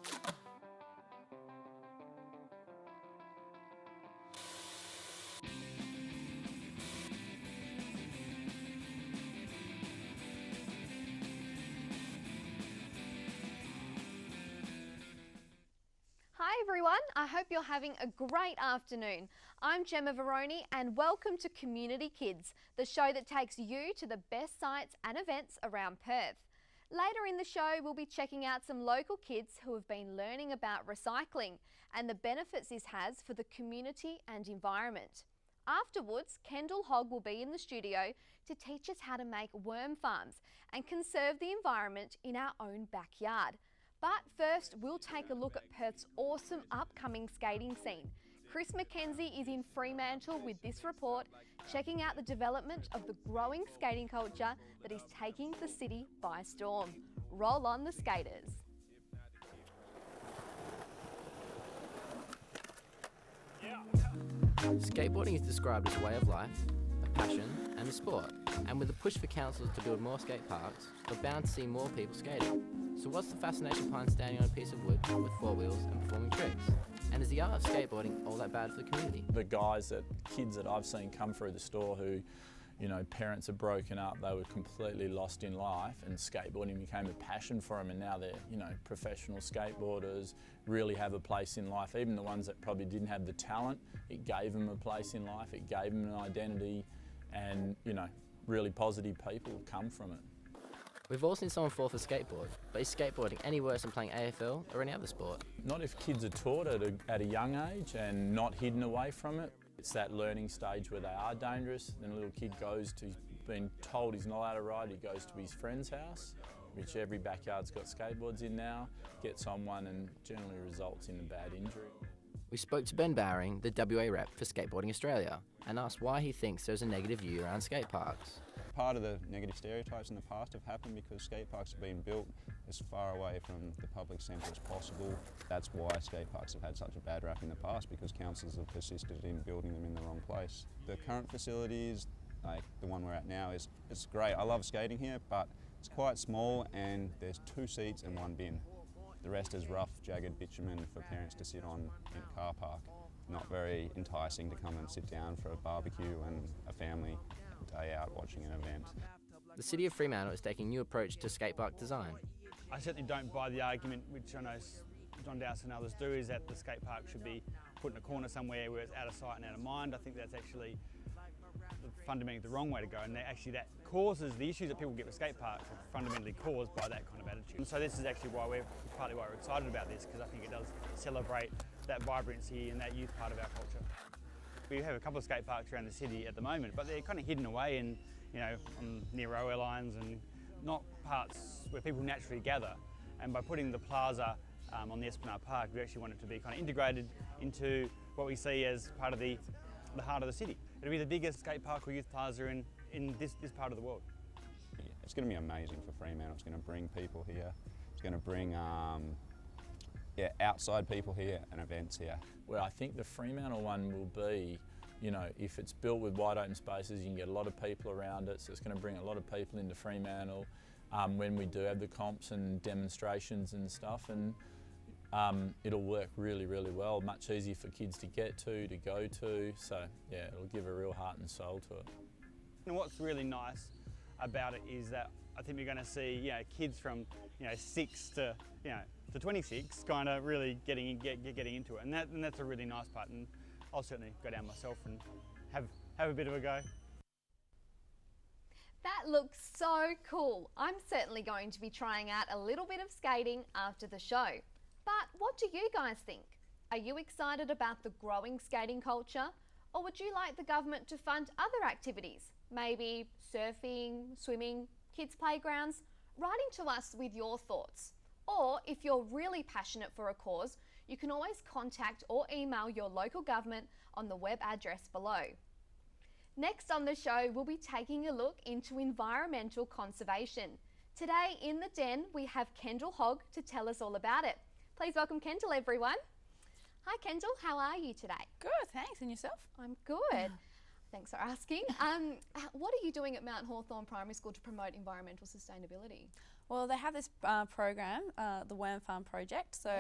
Hi everyone, I hope you're having a great afternoon. I'm Gemma Veroni and welcome to Community Kids, the show that takes you to the best sites and events around Perth. Later in the show, we'll be checking out some local kids who have been learning about recycling and the benefits this has for the community and environment. Afterwards, Kendall Hogg will be in the studio to teach us how to make worm farms and conserve the environment in our own backyard. But first, we'll take a look at Perth's awesome upcoming skating scene. Chris McKenzie is in Fremantle with this report, checking out the development of the growing skating culture that is taking the city by storm. Roll on the skaters. Skateboarding is described as a way of life, a passion and a sport. And with the push for councils to build more skate parks, we're bound to see more people skating. So what's the fascination behind standing on a piece of wood with four wheels and performing tricks? And is the art of skateboarding all that bad for the community? The kids that I've seen come through the store who, you know, parents are broken up, they were completely lost in life, and skateboarding became a passion for them, and now they're, you know, professional skateboarders, really have a place in life. Even the ones that probably didn't have the talent, it gave them a place in life, it gave them an identity, and, you know, really positive people come from it. We've all seen someone fall off a skateboard, but is skateboarding any worse than playing AFL or any other sport? Not if kids are taught at a young age and not hidden away from it. It's that learning stage where they are dangerous. Then a little kid he's been told he's not allowed to ride, he goes to his friend's house, which every backyard's got skateboards in now, gets on one and generally results in a bad injury. We spoke to Ben Bowring, the WA rep for Skateboarding Australia, and asked why he thinks there's a negative view around skate parks. Part of the negative stereotypes in the past have happened because skate parks have been built as far away from the public centre as possible. That's why skate parks have had such a bad rap in the past, because councils have persisted in building them in the wrong place. The current facilities, like the one we're at now, it's great. I love skating here, but it's quite small and there's 2 seats and 1 bin. The rest is rough, jagged bitumen for parents to sit on in a car park. Not very enticing to come and sit down for a barbecue and a family day out watching an event. The City of Fremantle is taking a new approach to skate park design. I certainly don't buy the argument, which I know John Dowse and others do, is that the skate park should be put in a corner somewhere where it's out of sight and out of mind. I think that's actually fundamentally the wrong way to go, and that causes the issues that people get with skate parks are fundamentally caused by that kind of attitude. And so this is actually partly why we're excited about this, because I think it does celebrate that vibrancy and that youth part of our culture. We have a couple of skate parks around the city at the moment, but they're kind of hidden away in, you know, near railway lines and not parts where people naturally gather. And by putting the plaza on the Esplanade Park, we actually want it to be kind of integrated into what we see as part of the heart of the city. It'll be the biggest skate park or youth plaza in this part of the world. Yeah, it's going to be amazing for Fremantle. It's going to bring people here. It's going to bring outside people here and events here. Well, I think the Fremantle one will be, you know, if it's built with wide open spaces, you can get a lot of people around it, so it's going to bring a lot of people into Fremantle when we do have the comps and demonstrations and stuff, and it'll work really, really well, much easier for kids to get to go to, so yeah, it'll give a real heart and soul to it. And what's really nice about it is that I think we're going to see, you know, kids from, you know, 6 to, you know, to 26 kind of really getting into it, and that's a really nice part, and I'll certainly go down myself and have a bit of a go. That looks so cool. I'm certainly going to be trying out a little bit of skating after the show. But what do you guys think? Are you excited about the growing skating culture? Or would you like the government to fund other activities? Maybe surfing, swimming, kids' playgrounds? Writing to us with your thoughts. Or if you're really passionate for a cause, you can always contact or email your local government on the web address below. Next on the show, we'll be taking a look into environmental conservation. Today in the Den, we have Kendall Hogg to tell us all about it. Please welcome Kendall, everyone. Hi Kendall, how are you today? Good, thanks. And yourself? I'm good. Thanks for asking. What are you doing at Mount Hawthorn Primary School to promote environmental sustainability? Well, they have this program, the Worm Farm Project, so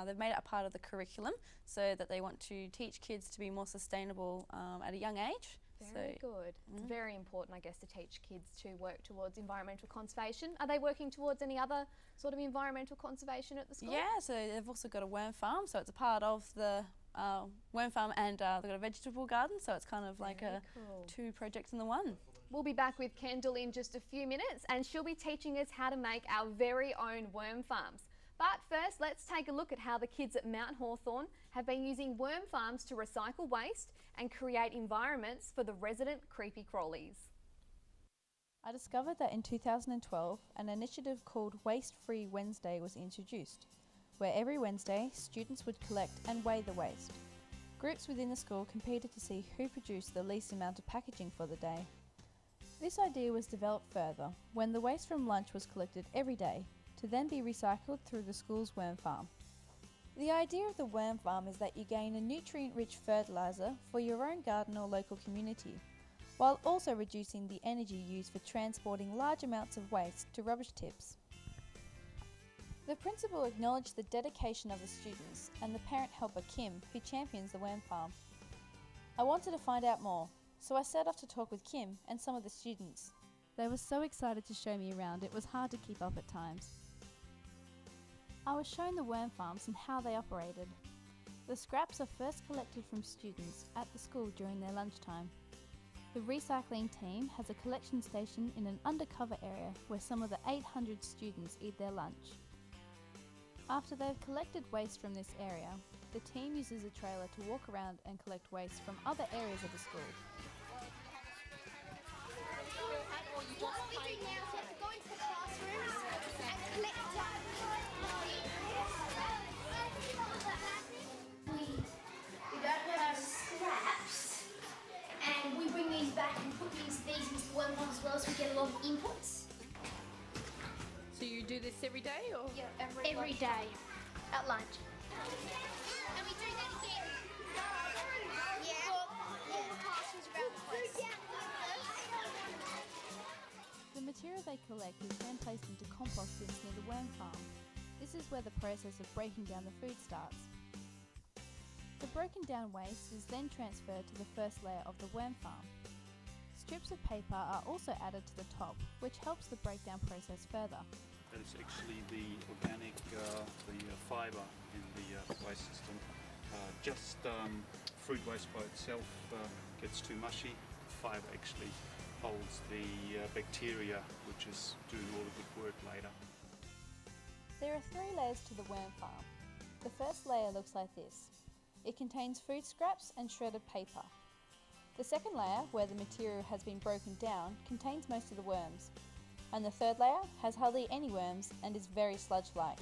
they've made it a part of the curriculum so that they want to teach kids to be more sustainable at a young age. Very good. It's very important, I guess, to teach kids to work towards environmental conservation. Are they working towards any other sort of environmental conservation at the school? Yeah, so they've also got a worm farm, so it's a part of the worm farm, and they've got a vegetable garden, so it's kind of like two projects in the one. We'll be back with Kendall in just a few minutes, and she'll be teaching us how to make our very own worm farms. But first, let's take a look at how the kids at Mount Hawthorn have been using worm farms to recycle waste and create environments for the resident creepy crawlies. I discovered that in 2012, an initiative called Waste Free Wednesday was introduced, where every Wednesday, students would collect and weigh the waste. Groups within the school competed to see who produced the least amount of packaging for the day. This idea was developed further when the waste from lunch was collected every day to then be recycled through the school's worm farm. The idea of the worm farm is that you gain a nutrient-rich fertiliser for your own garden or local community, while also reducing the energy used for transporting large amounts of waste to rubbish tips. The principal acknowledged the dedication of the students and the parent helper Kim, who champions the worm farm. I wanted to find out more, so I set off to talk with Kim and some of the students. They were so excited to show me around, it was hard to keep up at times. I was shown the worm farms and how they operated. The scraps are first collected from students at the school during their lunchtime. The recycling team has a collection station in an undercover area where some of the 800 students eat their lunch. After they've collected waste from this area, the team uses a trailer to walk around and collect waste from other areas of the school. What we do now is we have to go into the classrooms and collect we don't have scraps, and we bring these back and put these into the worm farm as well, so we get a lot of inputs. So you do this every day, or? Yeah, every day at lunch. And we do that again. Yeah. All the classrooms around the place. The material they collect is then placed into compost bins near the worm farm. This is where the process of breaking down the food starts. The broken down waste is then transferred to the first layer of the worm farm. Strips of paper are also added to the top, which helps the breakdown process further. That is actually the organic, fibre in the waste system. Fruit waste by itself gets too mushy. Fibre actually holds the bacteria, which is doing all the good work later. There are 3 layers to the worm farm. The first layer looks like this. It contains food scraps and shredded paper. The second layer, where the material has been broken down, contains most of the worms. And the third layer has hardly any worms and is very sludge-like.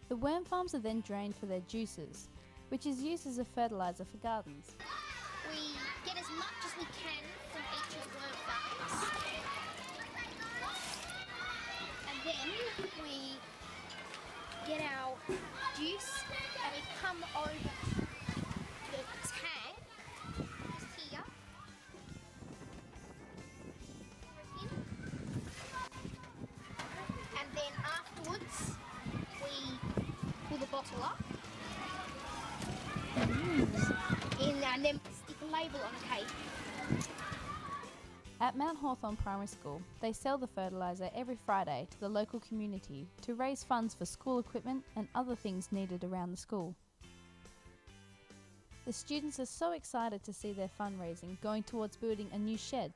The worm farms are then drained for their juices, which is used as a fertiliser for gardens. We get as much as we can from each of the worm farms. And then we get our juice and we come over the tank just here. And then afterwards we pull the bottle up. And then stick a label on a cake. At Mount Hawthorn Primary School, they sell the fertiliser every Friday to the local community to raise funds for school equipment and other things needed around the school. The students are so excited to see their fundraising going towards building a new shed,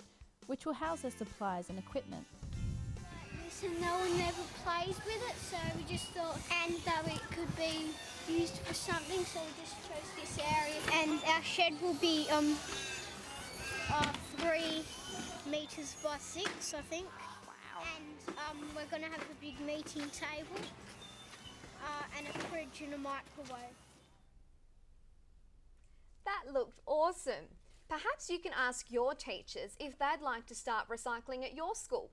which will house their supplies and equipment. So no one ever plays with it, so we just thought, and that it could be used for something, so we just chose this area. And our shed will be 3 metres by 6, I think. Wow. And we're going to have a big meeting table and a fridge and a microwave. That looked awesome. Perhaps you can ask your teachers if they'd like to start recycling at your school.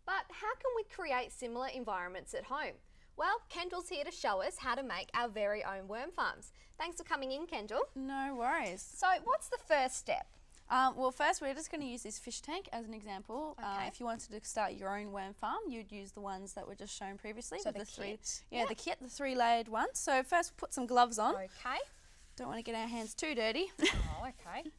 But how can we create similar environments at home? Well, Kendall's here to show us how to make our very own worm farms. Thanks for coming in, Kendall. No worries. So what's the first step? Well, first we're just going to use this fish tank as an example. Okay. If you wanted to start your own worm farm, you'd use the ones that were just shown previously. So with the three, kit. yeah, the kit, the 3-layered ones. So first put some gloves on. Okay. Don't want to get our hands too dirty. Oh, okay.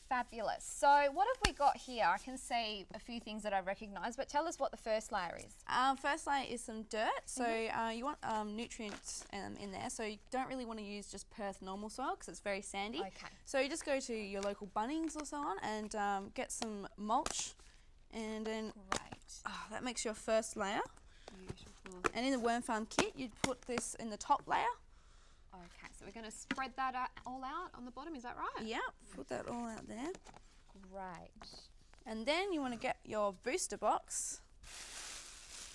Fabulous. So what have we got here? I can see a few things that I recognise, but tell us what the first layer is. First layer is some dirt. So you want nutrients in there. So you don't really want to use just Perth normal soil because it's very sandy. Okay. So you just go to your local Bunnings or so on and get some mulch, and then that makes your first layer. Beautiful. And in the worm farm kit, you'd put this in the top layer. Okay, so we're going to spread that all out on the bottom, is that right? Yeah, put that all out there. Great. And then you want to get your booster box.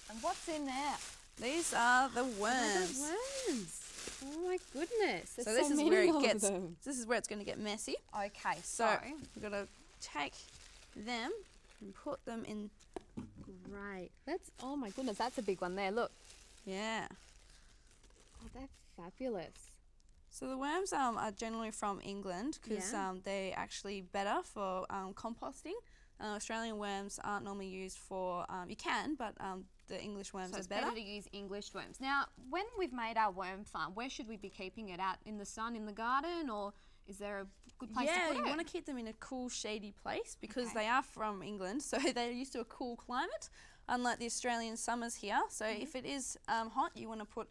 And what's in there? These are the worms. Worms. Oh my goodness. So this is where it gets. This is where it's going to get messy. Okay, So we've got to take them and put them in. Great. Oh my goodness, that's a big one there, look. Yeah. Oh, they're fabulous. So the worms are generally from England because they're actually better for composting. Australian worms aren't normally used for, you can, but the English worms So are it's better. better to use English worms. Now, when we've made our worm farm, where should we be keeping it? Out in the sun, in the garden, or is there a good place to put it? Yeah, you want to keep them in a cool, shady place because Okay. they are from England, so they're used to a cool climate, unlike the Australian summers here. So if it is hot, you want to put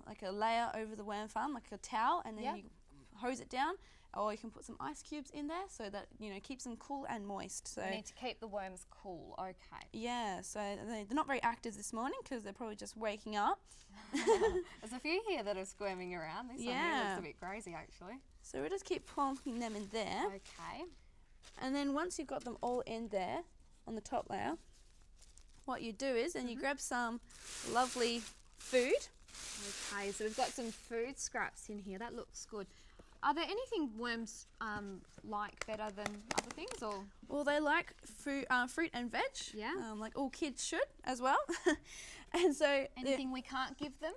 like a layer over the worm farm, like a towel, and then you hose it down, or you can put some ice cubes in there so that, you know, keeps them cool and moist. So We need to keep the worms cool, okay. yeah, so they're not very active this morning because they're probably just waking up. There's a few here that are squirming around. This one here looks a bit crazy, actually. So we just keep plumping them in there. Okay. And then once you've got them all in there on the top layer, what you do is then you grab some lovely food. Okay, so we've got some food scraps in here. That looks good. Are there anything worms like better than other things, or? Well, they like fruit and veg. Yeah. Like all kids should as well. And so Anything we can't give them?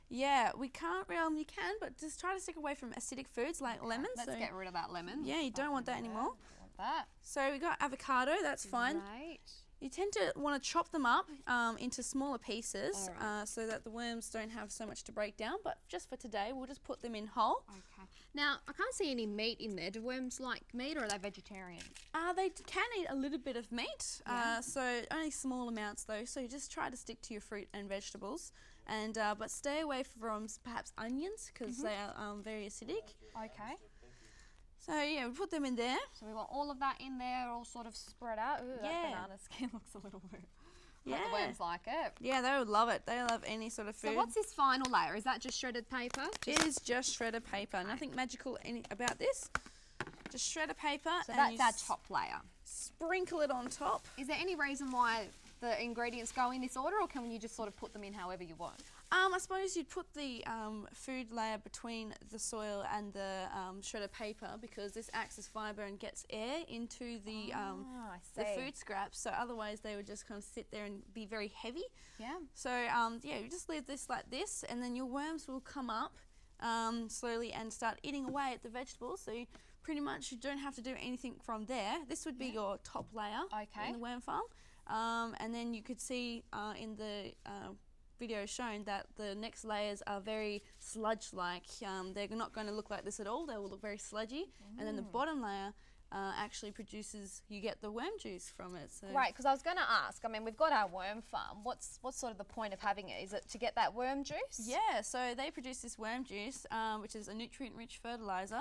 yeah, we can't. You can, but just try to stick away from acidic foods like lemons. Let's so get rid of that lemon. yeah, you don't want that anymore. Don't want that. So we got avocado. That's fine. Right. You tend to want to chop them up into smaller pieces Alright. so that the worms don't have so much to break down. But just for today, we'll just put them in whole. Okay. Now, I can't see any meat in there. Do worms like meat, or are they vegetarian? They can eat a little bit of meat, Yeah. so only small amounts though. So you just try to stick to your fruit and vegetables, and but stay away from perhaps onions because they are very acidic. Okay. So yeah, we put them in there. So we want all of that in there, all sort of spread out. Ooh, that Yeah. banana skin looks a little bit. Yeah. The worms like it. Yeah, they would love it. They love any sort of food. So what's this final layer? Is that just shredded paper? It is just shredded paper. Nothing magical about this. Just shredded paper. So and that's you our top layer. Sprinkle it on top. Is there any reason why the ingredients go in this order, or can you just sort of put them in however you want? I suppose you'd put the food layer between the soil and the shredded paper because this acts as fibre and gets air into the food scraps. So otherwise they would just kind of sit there and be very heavy. Yeah. So yeah, you just leave this like this, and then your worms will come up slowly and start eating away at the vegetables. So pretty much you don't have to do anything from there. This would be your top layer in the worm farm. And then you could see in the video shown that the next layers are very sludge-like. They're not going to look like this at all. They will look very sludgy. And then the bottom layer actually produces, you get the worm juice from it. So Right, because I was going to ask, I mean, we've got our worm farm. What's sort of the point of having it? Is it to get that worm juice? yeah, so they produce this worm juice, which is a nutrient-rich fertilizer.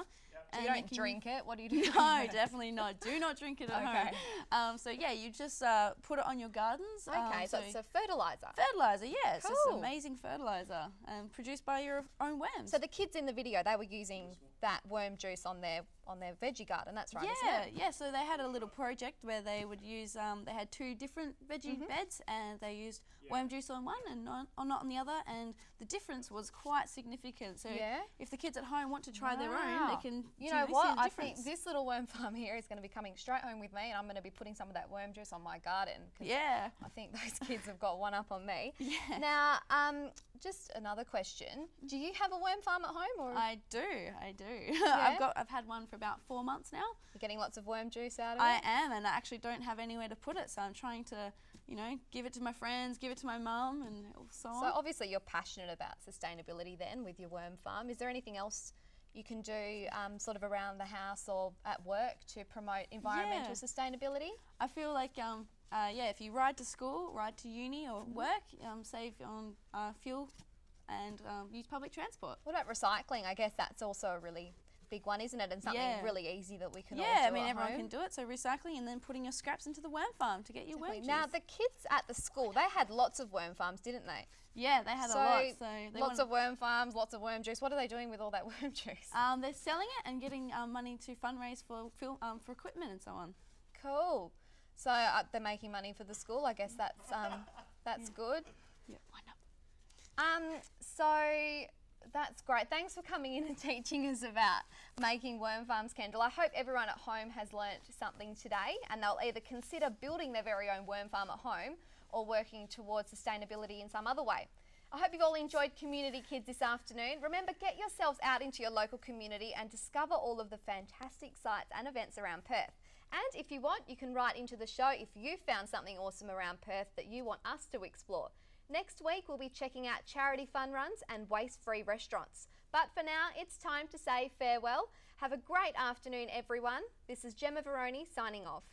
So you don't drink it? What do you do? No, definitely not. Do not drink it at home. So yeah, you just put it on your gardens. Okay, so it's a fertilizer. Fertilizer, yeah. It's just Cool. amazing fertilizer produced by your own worms. So the kids in the video, they were using that worm juice on their veggie garden. That's right, isn't it? Yeah. So they had a little project where they would use. They had 2 different veggie beds, and they used worm juice on one and not on the other, and the difference was quite significant. So if the kids at home want to try their own, they can. You know what? See the I difference. think this little worm farm here is going to be coming straight home with me, and I'm going to be putting some of that worm juice on my garden. Yeah. I think those kids have got one up on me. Yeah. Now, just another question: do you have a worm farm at home, or I do. Yeah? I've had one for about 4 months now. you're getting lots of worm juice out of I it? am, and I actually don't have anywhere to put it, so I'm trying to, give it to my friends, give it to my mum, and so on. So obviously you're passionate about sustainability then with your worm farm. Is there anything else you can do sort of around the house or at work to promote environmental sustainability? I feel like, if you ride to school, ride to uni or work, save on fuel and use public transport. What about recycling? I guess that's also a really big one, isn't it? And something really easy that we can all do Yeah, I mean, at everyone home. can do it. So recycling and then putting your scraps into the worm farm to get your worm juice. Now, the kids at the school, they had lots of worm farms, didn't they? Yeah, they had a lot. So they lots of worm farms, lots of worm juice. What are they doing with all that worm juice? They're selling it and getting money to fundraise for equipment and so on. Cool. So they're making money for the school. I guess that's good. Yeah, why not? So that's great. Thanks for coming in and teaching us about making worm farms, Kendall. I hope everyone at home has learnt something today, and they'll either consider building their very own worm farm at home or working towards sustainability in some other way. I hope you've all enjoyed Community Kids this afternoon. Remember, get yourselves out into your local community and discover all of the fantastic sites and events around Perth. And if you want, you can write into the show if you found something awesome around Perth that you want us to explore. Next week, we'll be checking out charity fun runs and waste-free restaurants. But for now, it's time to say farewell. Have a great afternoon, everyone. This is Gemma Veroni signing off.